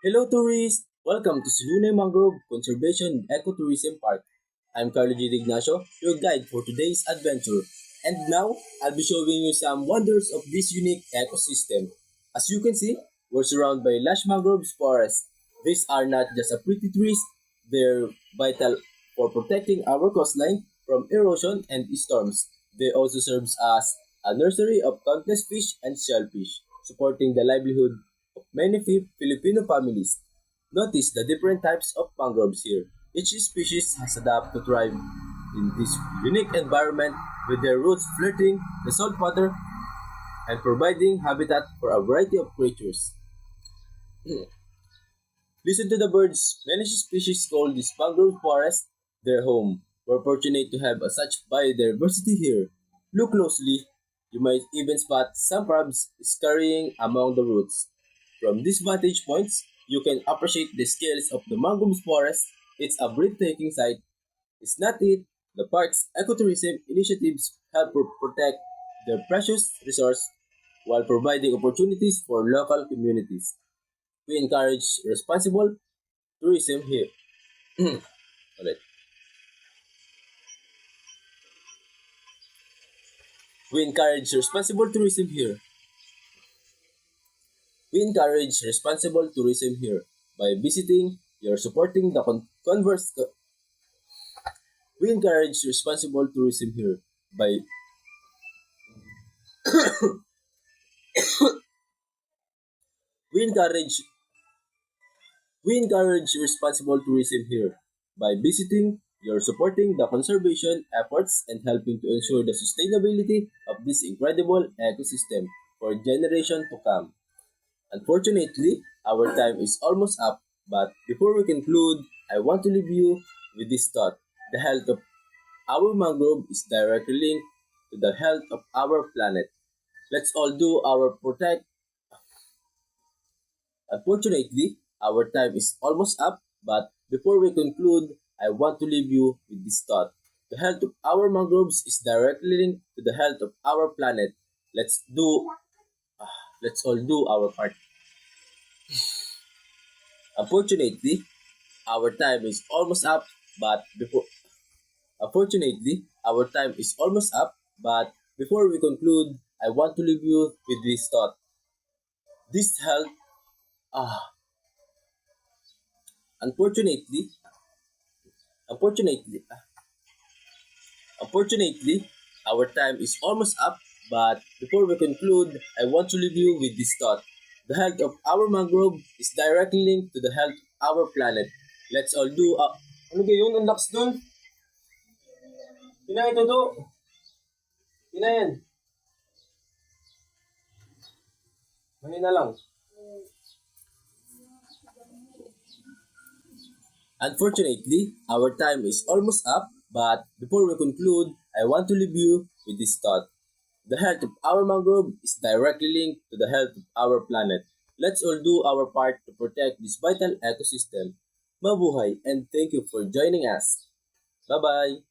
Hello tourists! Welcome to Silunay Mangrove Conservation Ecotourism Park. I'm Carlo G. Ignacio, your guide for today's adventure. And now, I'll be showing you some wonders of this unique ecosystem. As you can see, we're surrounded by lush mangroves forests. These are not just a pretty trees, they're vital for protecting our coastline from erosion and storms. They also serve as a nursery of countless fish and shellfish, supporting the livelihood of many Filipino families. Notice the different types of mangroves here. Each species has adapted to thrive in this unique environment with their roots flirting the saltwater and providing habitat for a variety of creatures. Listen to the birds. Many species call this mangrove forest their home. We're fortunate to have such biodiversity here. Look closely. You might even spot some crabs scurrying among the roots. From these vantage points, you can appreciate the scales of the mangrove forest. It's a breathtaking sight. It's not it. The park's ecotourism initiatives help protect their precious resource while providing opportunities for local communities. We encourage responsible tourism here. Alright. We encourage responsible tourism here. We encourage responsible tourism here by visiting. You're supporting the converse. We encourage responsible tourism here by we encourage we encourage responsible tourism here by visiting. You're supporting the conservation efforts and helping to ensure the sustainability of this incredible ecosystem for generations to come. Unfortunately, our time is almost up, but before we conclude, I want to leave you with this thought. The health of our mangrove is directly linked to the health of our planet. Let's all do our protect. Unfortunately, our time is almost up, but before we conclude, I want to leave you with this thought. The health of our mangroves is directly linked to the health of our planet. Let's do let's all do our part. Unfortunately, our time is almost up, but before unfortunately, our time is almost up, but before we conclude, I want to leave you with this thought. This health ah unfortunately unfortunately unfortunately our time is almost up, but before we conclude, I want to leave you with this thought. The health of our mangrove is directly linked to the health of our planet. Let's all do ano ba yun? Ang lakas dun? Kinain to do. Kinain. Mahina lang. Unfortunately, our time is almost up, but before we conclude, I want to leave you with this thought. The health of our mangrove is directly linked to the health of our planet. Let's all do our part to protect this vital ecosystem. Mabuhay and thank you for joining us. Bye-bye!